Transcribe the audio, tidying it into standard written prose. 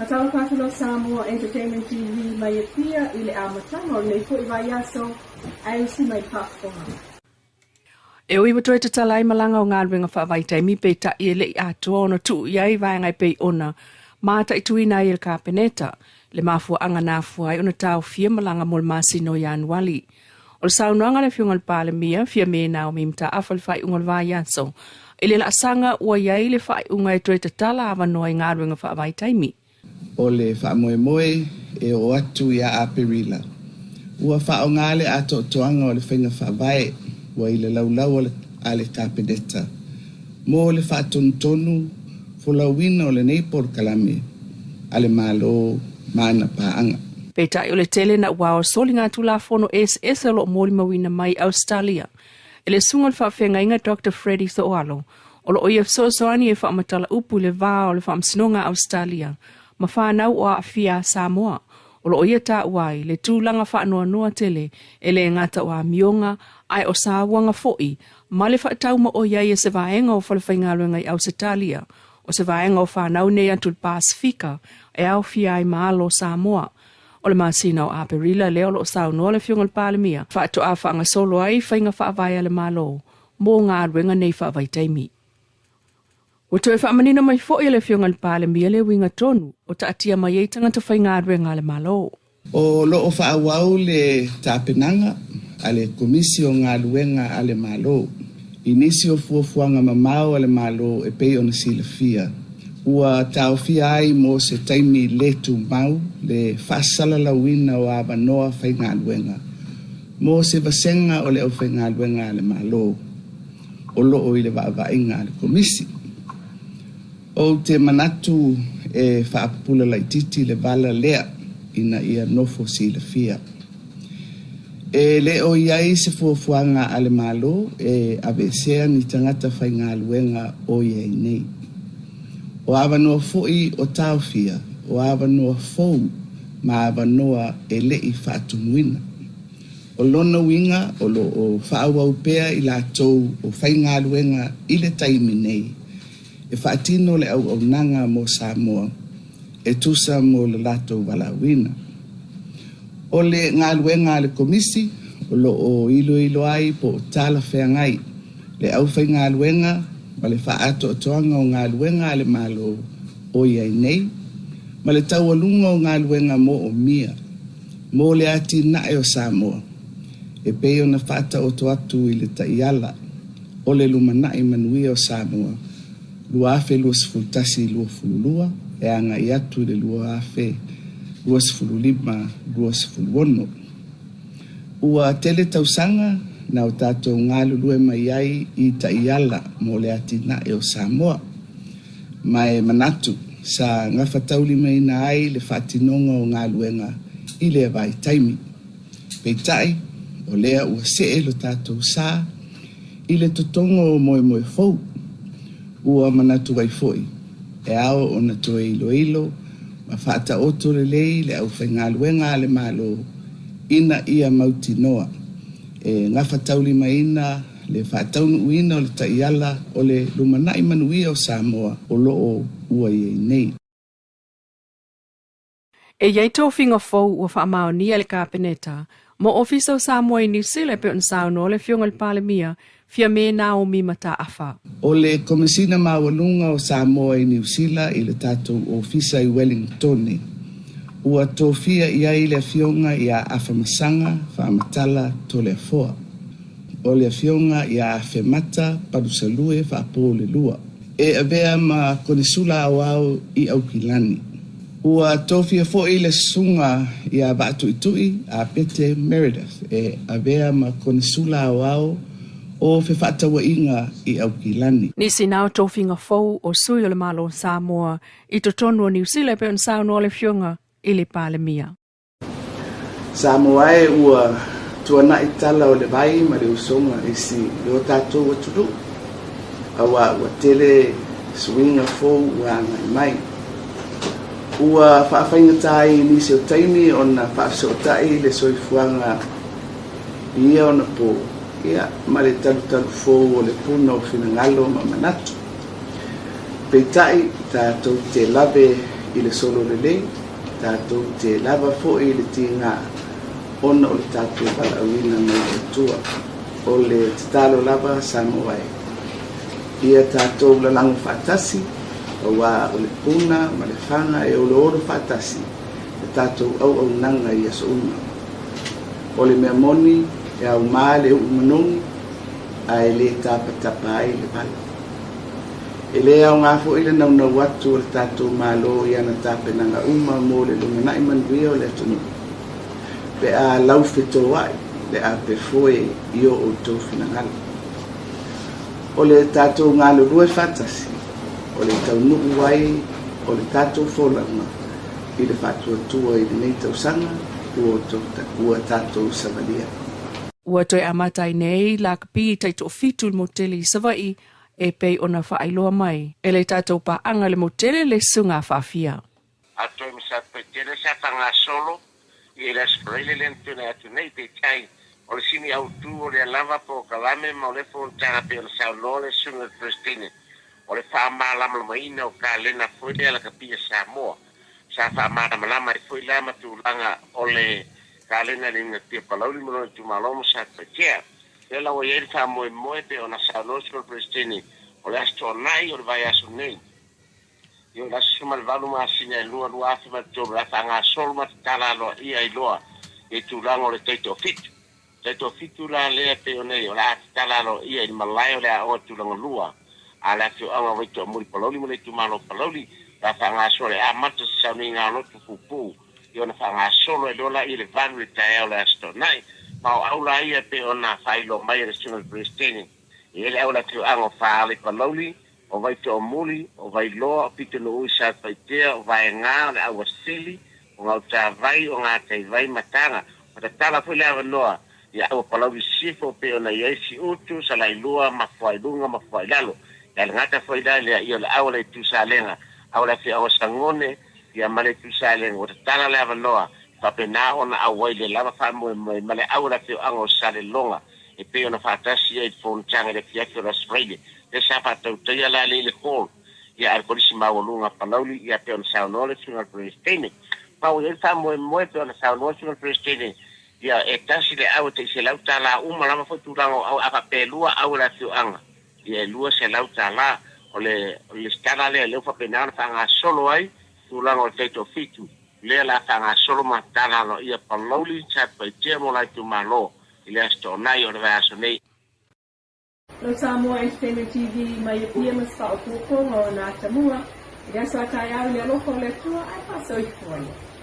Matalo kātalo Samoa Entertainment TV mai pia ile amatanga o le fo i vai aso ai usi mai whaafonga. E oi watoe te talai malanga o ngā ruenga whaavaitai mi pe ta i le i atua ona tu iai vai ngai pe ona mata i tuina i le kāpeneta le mafua anga nā fuai ona tau fia malanga mol masino i anuali. O le saunoanga le fiunga le pāle mia fia me nao mi mta awhal whai unga le vai aso i le la asanga ua iai le whai unga e toe te tala awanoa i ngā ruenga whaavaitai mi. O le whaamoemoe e o atu i a aperila. Ua whaongale ato toanga o le whainga whaavae wa i le laulau a le kāpeneta. Mō le whaatontonu wholawina o le neipor kalame a le malo mana paanga. Peitai o le tele na ua o soli ngā tula fono SS lo mōli mawina mai Australia. E le sunga le whaafenga inga Dr. Freddy Thoalo o lo oia soani e whaamatala upu le vā o le whaamsinonga Australia. Ma whanau o a fia Samoa, o lo oia tā uai, le tūlanga whaanoa noa tele, e le ngata o a mionga, ai o sāwanga foi, ma le whaatau ma o iai e se vaenga o whalawhaingaruenga i Ausitalia, o se vaenga o whanau nei antul Pasifika, e au fia ai maalo Samoa. O le masina o aperila leo lo o sāu noa le fionga le pālemia, whaato a whaanga solo ai, whainga whaavaya le malo, mō ngā ruenga nei whaavaitaimi. O toe whaamanina mai fo'i le fionga le pāle mia le winga tonu o ta atia mai ei tangata whai ngā ruenga le malo. O lo o whaawau le tāpenanga a le komisi o ngā ruenga a le malo. Inisi o fuafuanga mamao a le malo e pei ona sila fia. Ua tau fia ai mo se taimi le tu mau le whaasala lawina o awanoa whai ngā ruenga. Mo se vasenga o le au whai ngā ruenga a le malo. O lo o i le waawai ngā le komisi. O te manatu e whaapula lai titi le vala lea ina ia nofo si le fia. E le o iai se fuafuanga ale malo e avesea ni tangata whai ngā luenga o iai nei. O awanoa foi o tau fia, o awanoa fou ma awanoa e lei whaatumuina. O lona winga o lo o whaawau i la tou o whai ngā luenga i le taimi nei. E whaatino le au nanga mo Samoa, e tusa mo le lato walawina. O le ngā luenga le komisi, o lo o ilo ai po tala whengai, le au whai ngā luenga, ma le whaato o toanga o ngā luenga le malo o iai nei, ma le taualunga o ngā luenga mo o mia, mo le ati nae o Samoa, e peo na whaata o to atu i le taiala, o le lumanai manui o Samoa, lua afe lua sifultasi lua fululua, e anga i atu le lua afe lua sifululima lua sifuluono. Ua tele tausanga na o tātou ngālu lue mai ai i taiala mo le atina e o Samoa. Mai manatu sa ngawhatauli mai na ai le whatinonga o ngāluenga i le vai taimi. Peitai o lea ua see lo tātou sā i le totongo o moe fou. Ua manatu ai foi, e ao o na toe ilo, ma whaata oto le lei le au whainga luenga le malo, ina ia mauti noa. E ngawhatauli maina le whaataunu uina o le taiala o le lumanai manuia o Samoa o loo ua iei nei. E iei tō whinga fau ua whaamao nia le kāpeneta, mo ofisa o Samoa i New Zealand pe on sauno le fionga le pālemia, fia me nā o mi mata awha. O le komisina mawalunga o Samoa i New Zealand i le tātou ofisa i Wellington. Ua tō fia ia i le fionga i a awhamasanga whaamatala to le foa. O le fionga i a awhemata parusalue whaapo le lua. E avea ma konisula au i Aukilani. Ua tō fia fo i le sunga i a vatu itui a Pete Meredith. E avea ma konisula au o whewhatawa inga i Aukilani. Nisi nao tō whinga fau o sui o le malo Samoa i to tonu o New Zealand pe on sauno le fionga i le pālemia. Samoa e ua tuana i tala o le vai ma le usonga i si o tātou wa tulu. Awa ua tele suinga fau ua ngai mai. Ua whaawhainga tai nisi o taimi o na whaafsotai le soifuanga ia o na po. Ia, ma le talu fōu o le puna o whinangalo ma manatu. Peitai tātou te lawe i le solo lelei tātou te lava fo'i le tinga ona o le tātou palauina mai le tua o le tatalo lava Samoa ia tātou lalango whaatasi wa o le puna ma le whanga o le oro whaatasi le tātou au nanga ia so uma o le mea moni e au maa le umanongi a le tāpatapa ai le pala e le au ngā fo ile nau nau watu o le tātou mālo i ana tāpenanga uma mo le lunganai manuia o le atunu pe a lau whito ai le a pe foe i o tau finangala o le tātou ngā lurua whatasi o le tau nuku wai o le tātou wholanga i le whatua tua i le nei tau sanga ua tātou savalia. Ua toi amatai nei la kapi tai to fitu le motele i savai e pei ona whaailoa mai. E le tātou pa anga le motele le sunga whaafia. A toi misa pe tele sa whanga solo i le sprele le ntune atu nei pe tai o le sini au tu o le lava po kalame ma o le fontana pe o le saulo le sunga prestine o le whaamala maina o ka lena fuile ala kapia Samoa sa whaamala malama i fuile ama tu langa o le ka lena le nga tia palauli mono tu malomo sa petea e la o ieri wha moe pe o na saulo sunga prestine o le asto nai o le vai aso nei yo la suma le valu ma sina lua afi ma tu la whanga sol ma tala loa ia i loa e tu lango le teito fitu Taito fitu la lea pe o nei, o la talalo ia i malai o lea o tu langa lua. A la fio anga waitu a muri paloli mo le tu malo paloli, la whanga sole a mata sa ni ngā lotu pupu. I ona whanga solo e lola i le vanu e tae au le asto nai. Ma o aula ia pe o na whailo mai e le sungal prestene. I ele au la fio anga whaale paloli, o waitu o muli, o wailoa, o pito no ui sa paitea, o vai ngā, o le au asili, o ngau tā vai, o ngā tei vai matanga. O ta tala fui le awa noa. Ya o palawi sifo pe ona yesi utu sa Leilua ma foilunga ma foilalo ya ngata foilale ya le awle tu salenga awla fi o sangone ya male tu salenga o tala le avaloa fa pena ona awile lava fa mo male awla fi ango sale longa e pe ona fa tasi e fon changa de fiato la sprede de sa fa to ya la le hall ya al polisi ma wolunga palauli ya pe on sa nole sunga prestene pa o el fa mo pe ona sa nole sunga prestene ya etasi le au te se lauta la uma lama fo turango au aka pelua au la tu anga ya lua se lauta la o le stara le fa penana fa solo ai turango te to fitu le la fa solo matana lo ia paloli chat pa temo la tu malo ile sto nai o va so nei Lo Samoa Entertainment TV mai pia mas fa o kuko no na tamua ya sa kai au le lo ko le tua ai fa so i foi